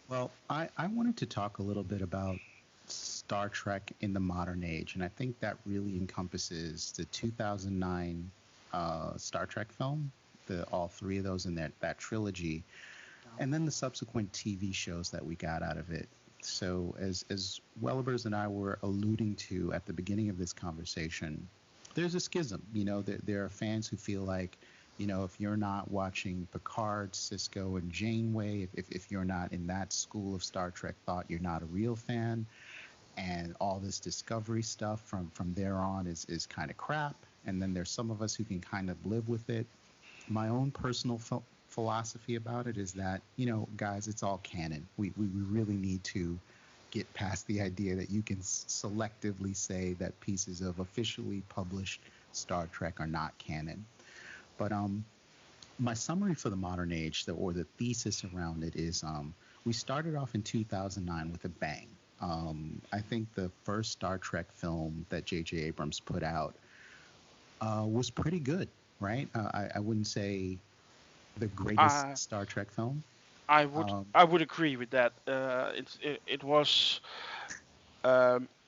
Well, I wanted to talk a little bit about Star Trek in the modern age, and I think that really encompasses the 2009 Star Trek film, the all three of those in that trilogy, and then the subsequent TV shows that we got out of it. So, as Wellibers and I were alluding to at the beginning of this conversation, there's a schism. There are fans who feel like, if you're not watching Picard, Cisco, and Janeway, if you're not in that school of Star Trek thought, you're not a real fan. And all this Discovery stuff from there on is kind of crap. And then there's some of us who can kind of live with it. My own personal philosophy about it is that, guys, it's all canon. We really need to get past the idea that you can selectively say that pieces of officially published Star Trek are not canon. But my summary for the modern age, or the thesis around it, is we started off in 2009 with a bang. I think the first Star Trek film that J.J. Abrams put out was pretty good, right? I wouldn't say the greatest Uh, Star Trek film. I would Um, I would agree with that. It was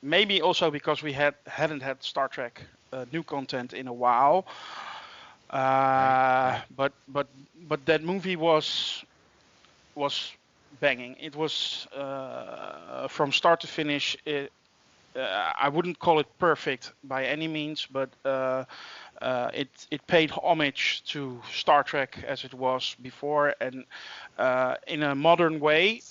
maybe also because we hadn't had Star Trek new content in a while. right, Uh, right, but but but that movie was banging. It was from start to finish. I wouldn't call it perfect by any means, but it paid homage to Star Trek as it was before, and in a modern way.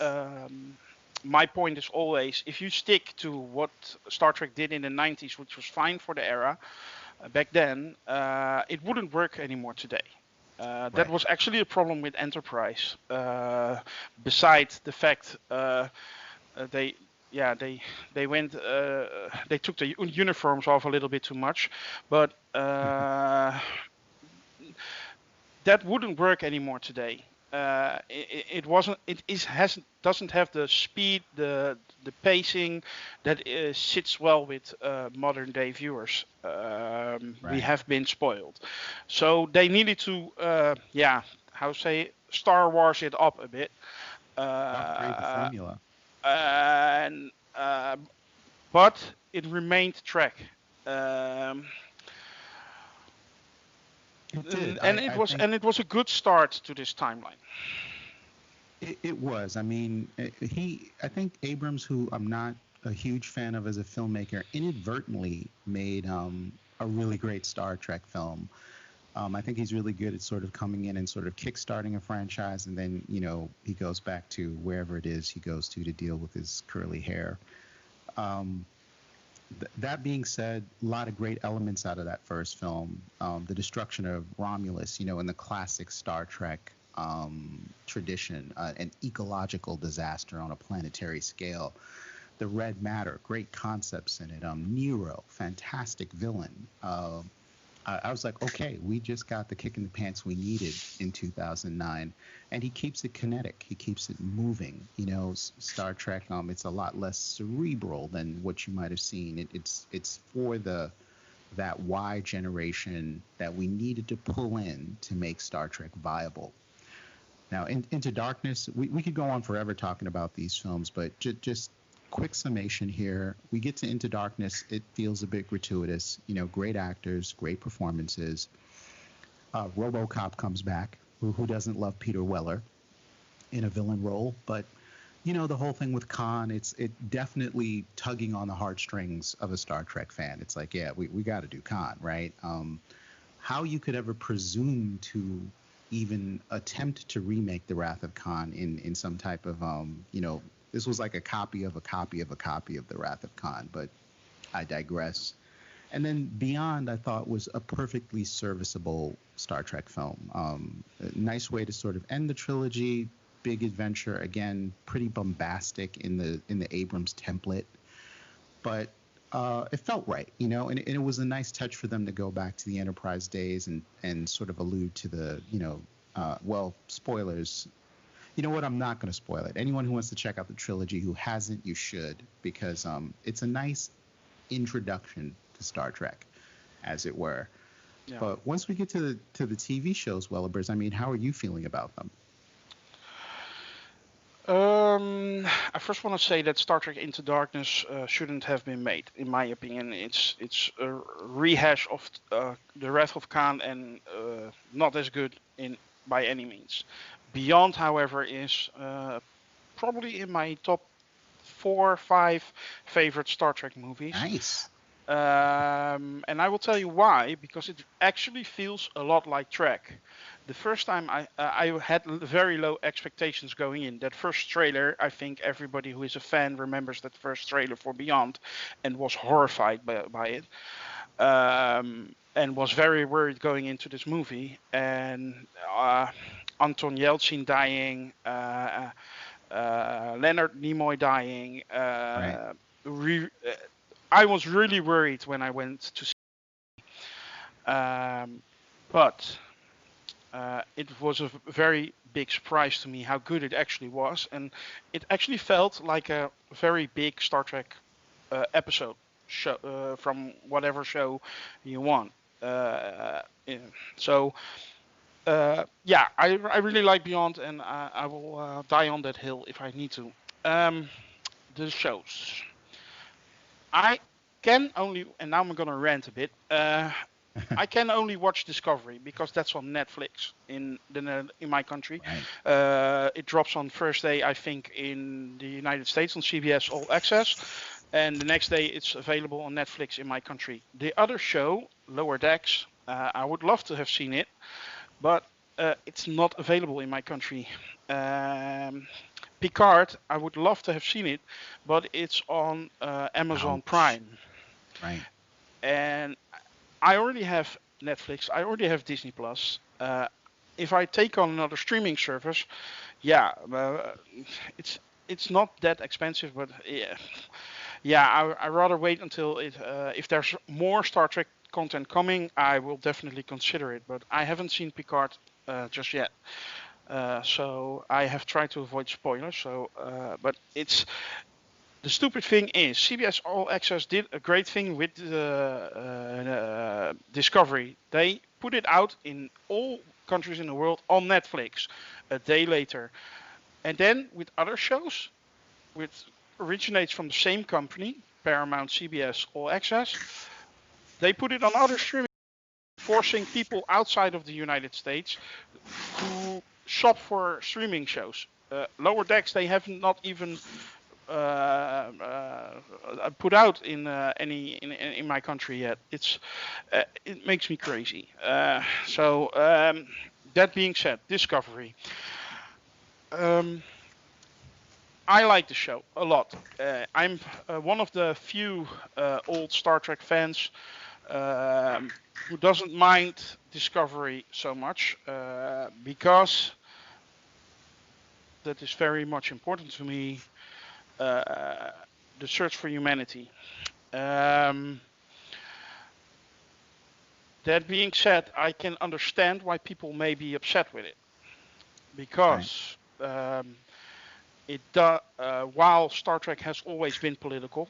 My point is always, if you stick to what Star Trek did in the 90s, which was fine for the era back then, it wouldn't work anymore today. That right. was actually a problem with Enterprise. Besides the fact they yeah they went they took the uniforms off a little bit too much, but that wouldn't work anymore today. It wasn't. It is hasn't doesn't have the speed, the pacing that sits well with modern day viewers. We Right. have been spoiled, so they needed to how say Star Wars it up a bit. Upgrade the Uh, formula. and but it remained Trek. Um, It did. and I think it was a good start to this timeline. it was. I mean, I think Abrams, who I'm not a huge fan of as a filmmaker, inadvertently made a really great Star Trek film. I think he's really good at sort of coming in and sort of kickstarting a franchise, and then he goes back to wherever it is he goes to deal with his curly hair. Um, that being said, a lot of great elements out of that first film. The destruction of Romulus, in the classic Star Trek tradition, an ecological disaster on a planetary scale. The red matter, great concepts in it. Nero, fantastic villain. I was like, okay, we just got the kick in the pants we needed in 2009, and he keeps it kinetic. He keeps it moving. Star Trek. It's a lot less cerebral than what you might have seen. It's for that Y generation that we needed to pull in to make Star Trek viable. Now, Into Darkness, we could go on forever talking about these films, but just quick summation here. We get to Into Darkness. It feels a bit gratuitous. Great actors, great performances. RoboCop comes back. Who doesn't love Peter Weller in a villain role? But the whole thing with Khan, it definitely tugging on the heartstrings of a Star Trek fan. It's like, yeah, we got to do Khan, right? How you could ever presume to even attempt to remake the Wrath of Khan in some type of this was like a copy of a copy of a copy of the Wrath of Khan, but I digress. And then Beyond, I thought, was a perfectly serviceable Star Trek film. A nice way to sort of end the trilogy. Big adventure, again, pretty bombastic in the Abrams template, but it felt right, and it was a nice touch for them to go back to the Enterprise days and sort of allude to the, spoilers. You know what? I'm not going to spoil it. Anyone who wants to check out the trilogy who hasn't, you should, because it's a nice introduction to Star Trek, as it were. Yeah. But once we get to the TV shows, Wellibers, I mean, how are you feeling about them? I first want to say that Star Trek Into Darkness shouldn't have been made, in my opinion. It's a rehash of the Wrath of Khan and not as good by any means. Beyond, however, is probably in my top 4 or 5 favorite Star Trek movies. Nice. And I will tell you why, because it actually feels a lot like Trek. The first time I had very low expectations going in. That first trailer, I think everybody who is a fan remembers that first trailer for Beyond and was horrified by it. And was very worried going into this movie. And Anton Yelchin dying, Leonard Nimoy dying. Right. I was really worried when I went to see but it was a very big surprise to me how good it actually was, and it actually felt like a very big Star Trek episode show from whatever show you want. So I really like Beyond, and I will die on that hill if I need to. The shows. I can only, and now I'm gonna rant a bit. I can only watch Discovery because that's on Netflix in my country. Right. It drops on Thursday, I think, in the United States on CBS All Access, and the next day it's available on Netflix in my country. The other show, Lower Decks, I would love to have seen it, but it's not available in my country. Picard, I would love to have seen it, but it's on Amazon Prime. Right. And I already have Netflix. I already have Disney Plus. If I take on another streaming service, it's not that expensive, but I rather wait until if there's more Star Trek content coming, I will definitely consider it. But I haven't seen Picard just yet. So I have tried to avoid spoilers. But it's the stupid thing is CBS All Access did a great thing with Discovery. They put it out in all countries in the world on Netflix a day later, and then with other shows, which originates from the same company, Paramount, CBS All Access, they put it on other streaming, forcing people outside of the United States to shop for streaming shows. Lower Decks they have not even put out in in my country yet. It makes me crazy. That being said, Discovery. I like the show a lot. I'm one of the few old Star Trek fans who doesn't mind Discovery so much because that is very much important to me. The search for humanity. That being said, I can understand why people may be upset with it, because while Star Trek has always been political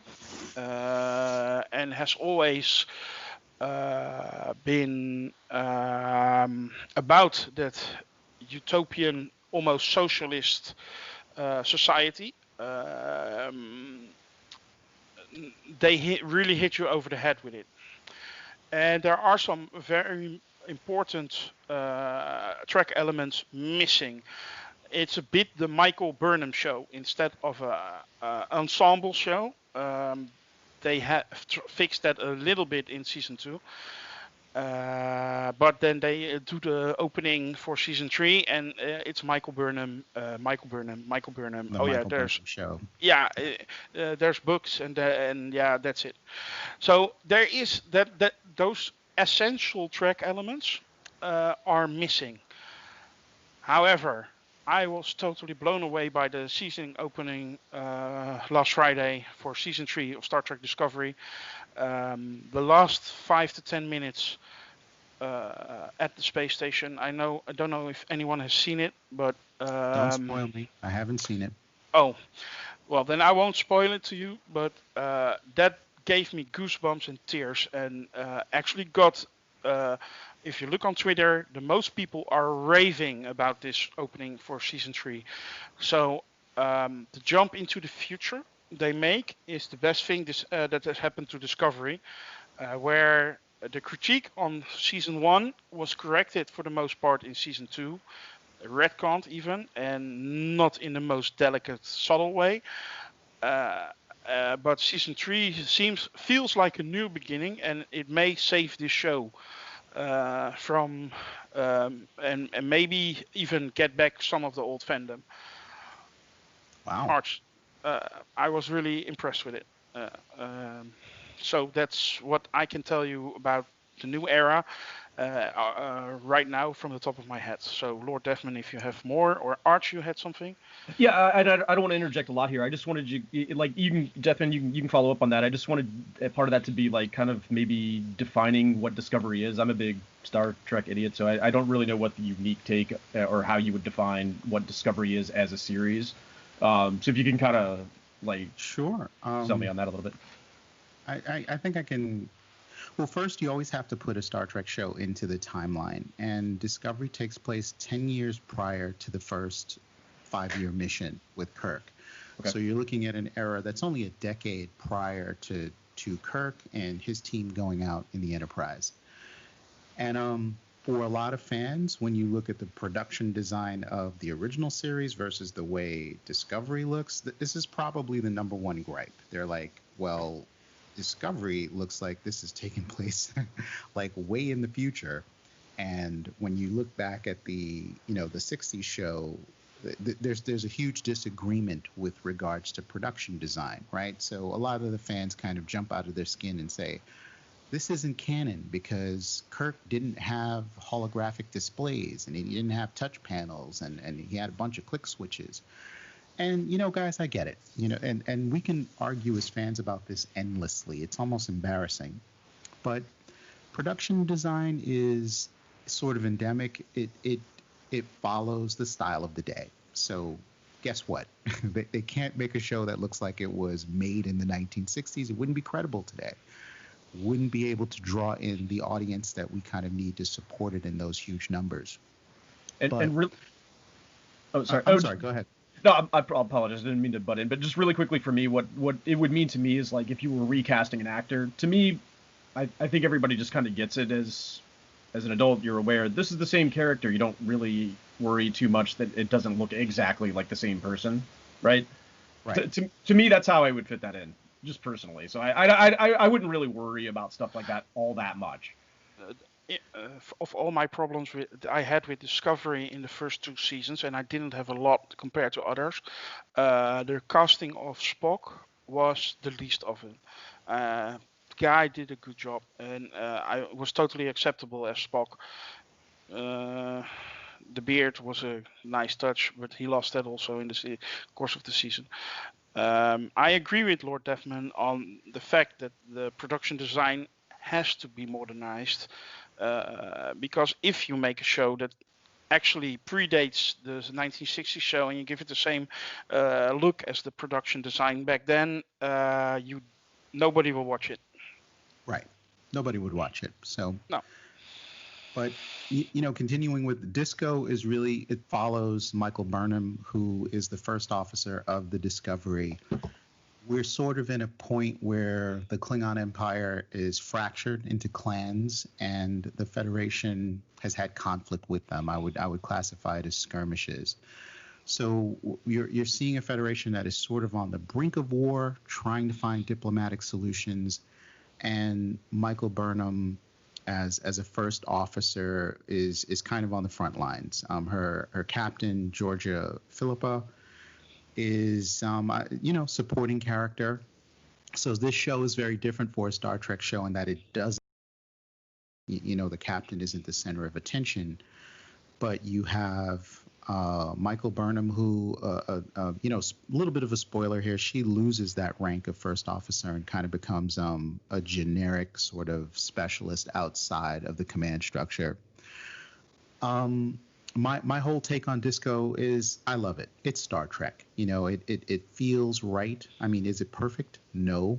and has always been about that utopian, almost socialist society, they really hit you over the head with it. And there are some very important track elements missing. It's a bit the Michael Burnham show instead of an ensemble show. They have fixed that a little bit in season 2. But then they do the opening for season 3, and it's Michael Burnham. The There's show. There's books and that's it. So there is that those essential track elements are missing. However, I was totally blown away by the season opening last Friday for season 3 of Star Trek Discovery. The last 5 to 10 minutes at the space station. I don't know if anyone has seen it, but don't spoil me. I haven't seen it. Oh, well then I won't spoil it to you. But that gave me goosebumps and tears, and actually got. If you look on Twitter, the most people are raving about this opening for season 3. So The jump into the future they make is the best thing that has happened to Discovery, where the critique on season 1 was corrected for the most part in season 2, retconned even, and not in the most delicate, subtle way. But season 3 feels like a new beginning, and it may save this show from and maybe even get back some of the old fandom. Wow. Arch, I was really impressed with it. So that's what I can tell you about the new era right now from the top of my head. So Lord Deathman, if you have more, or Arch, you had something? Yeah, I don't want to interject a lot here. I just wanted you, like, you can, Deathman, you can follow up on that. I just wanted part of that to be like kind of maybe defining what Discovery is. I'm a big Star Trek idiot, so I don't really know what the unique take or how you would define what Discovery is as a series. So if you can kind of like sure sell me on that a little bit. I think I can. Well, first, you always have to put a Star Trek show into the timeline, and Discovery takes place 10 years prior to the first 5-year mission with Kirk. Okay. So you're looking at an era that's only a decade prior to Kirk and his team going out in the Enterprise. And for a lot of fans, when you look at the production design of the original series versus the way Discovery looks, this is probably the number one gripe. They're like, well, Discovery looks like this is taking place like way in the future. And when you look back at the 60s show, there's a huge disagreement with regards to production design, right? So a lot of the fans kind of jump out of their skin and say, this isn't canon because Kirk didn't have holographic displays and he didn't have touch panels and he had a bunch of click switches. And, guys, I get it, and we can argue as fans about this endlessly. It's almost embarrassing. But production design is sort of endemic. It follows the style of the day. So guess what? They can't make a show that looks like it was made in the 1960s. It wouldn't be credible today. Wouldn't be able to draw in the audience that we kind of need to support it in those huge numbers. Oh, sorry. I'm sorry. Go ahead. No, I apologize. I didn't mean to butt in, but just really quickly for me, what it would mean to me is like if you were recasting an actor. To me, I think everybody just kind of gets it as an adult. You're aware this is the same character. You don't really worry too much that it doesn't look exactly like the same person, right? Right. To me, that's how I would fit that in, just personally. So I wouldn't really worry about stuff like that all that much. Of all my problems I had with Discovery in the first 2 seasons, and I didn't have a lot compared to others, the casting of Spock was the least of it. The guy did a good job, and I was totally acceptable as Spock. The beard was a nice touch, but he lost that also in the course of the season. I agree with Lord Deathman on the fact that the production design has to be modernized. Because if you make a show that actually predates the 1960s show and you give it the same look as the production design back then, nobody will watch it. Right. Nobody would watch it. So no. But continuing with Disco is really, it follows Michael Burnham, who is the first officer of the Discovery. We're sort of in a point where the Klingon Empire is fractured into clans, and the Federation has had conflict with them. I would classify it as skirmishes. So you're seeing a Federation that is sort of on the brink of war, trying to find diplomatic solutions, and Michael Burnham, as a first officer, is kind of on the front lines. Her captain, Georgia Philippa, is supporting character. So this show is very different for a Star Trek show in that it doesn't, the captain isn't the center of attention, but you have Michael Burnham, who a little bit of a spoiler here, she loses that rank of first officer and kind of becomes a generic sort of specialist outside of the command structure. My whole take on Disco is I love it. It's Star Trek. It feels right. I mean, is it perfect? No.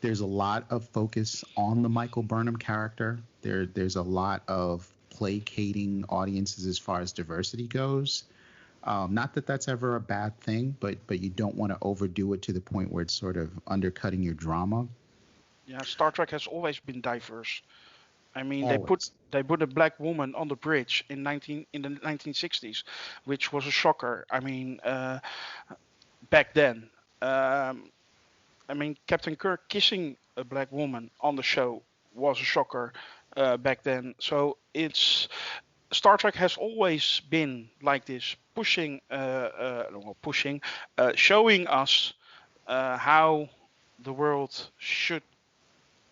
There's a lot of focus on the Michael Burnham character. There's a lot of placating audiences as far as diversity goes. Not that that's ever a bad thing, but you don't want to overdo it to the point where it's sort of undercutting your drama. Yeah, Star Trek has always been diverse. I mean, Always. they put a black woman on the bridge in the 1960s, which was a shocker. I mean, back then. I mean, Captain Kirk kissing a black woman on the show was a shocker back then. So it's Star Trek has always been like this, showing us how the world should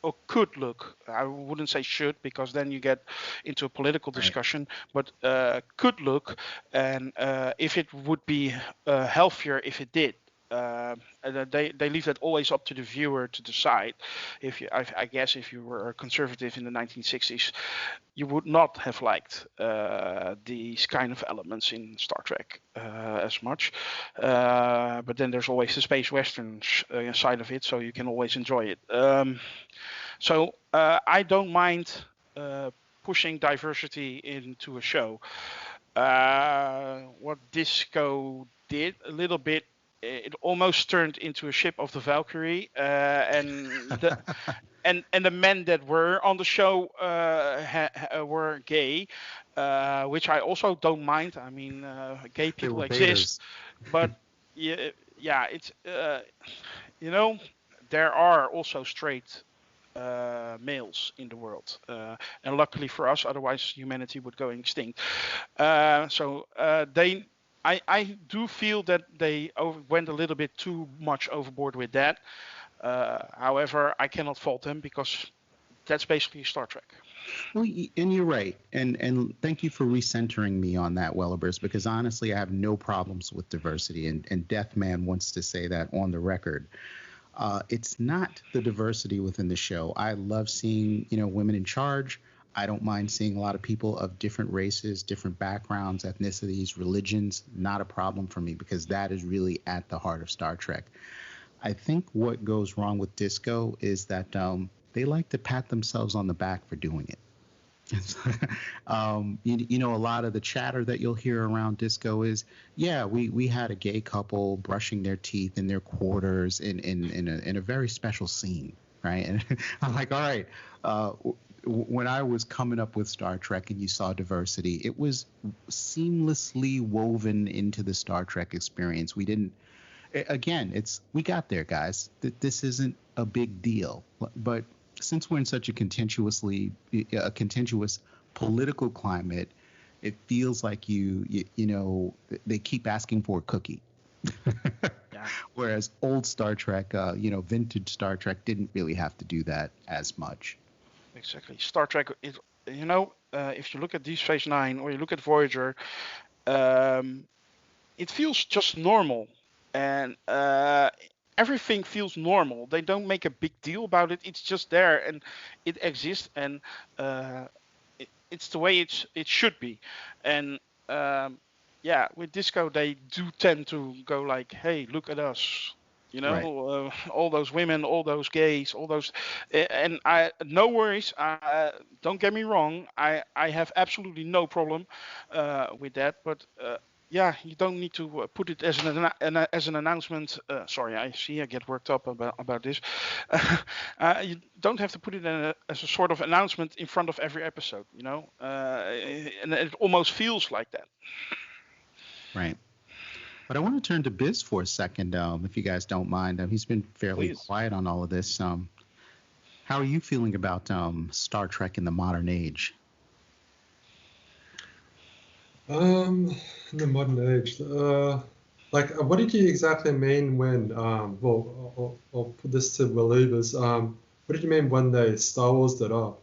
or could look. I wouldn't say should, because then you get into a political discussion, but could look, and if it would be healthier if it did. They leave that always up to the viewer to decide. I guess if you were a conservative in the 1960s, you would not have liked these kind of elements in Star Trek as much. But then there's always the space western side of it, so you can always enjoy it. So I don't mind pushing diversity into a show. What Disco did a little bit, it almost turned into a ship of the Valkyrie, and the men that were on the show were gay, which I also don't mind. I mean, gay people exist, but yeah, it's there are also straight males in the world, and luckily for us, otherwise humanity would go extinct. I do feel that they went a little bit too much overboard with that. However, I cannot fault them, because that's basically Star Trek. Well, and you're right. And thank you for recentering me on that, Wellibers, because honestly, I have no problems with diversity. And Deathman wants to say that on the record. It's not the diversity within the show. I love seeing, women in charge. I don't mind seeing a lot of people of different races, different backgrounds, ethnicities, religions. Not a problem for me, because that is really at the heart of Star Trek. I think what goes wrong with Disco is that they like to pat themselves on the back for doing it. A lot of the chatter that you'll hear around Disco is, yeah, we had a gay couple brushing their teeth in their quarters in a very special scene, right? And I'm like, all right. When I was coming up with Star Trek and you saw diversity, it was seamlessly woven into the Star Trek experience. We didn't. Again, we got there, guys. This isn't a big deal, but since we're in such a contentious political climate, it feels like they keep asking for a cookie. Yeah. Whereas old Star Trek, vintage Star Trek didn't really have to do that as much. Exactly. Star Trek, if you look at Deep Space Nine or you look at Voyager, it feels just normal, and everything feels normal. They don't make a big deal about it. It's just there, and it exists, and it's the way it should be. And with Disco, they do tend to go like, "Hey, look at us." Right. All those women, all those gays, all those, and no worries. Don't get me wrong. I have absolutely no problem with that. But you don't need to put it as an announcement. Sorry, I get worked up about this. You don't have to put it as a sort of announcement in front of every episode. And it almost feels like that. Right. But I want to turn to Biz for a second, if you guys don't mind. He's been fairly quiet on all of this. How are you feeling about Star Trek in the modern age? In the modern age, what did you exactly mean when? I'll put this to Wellibers. What did you mean when they Star Wars'd it up?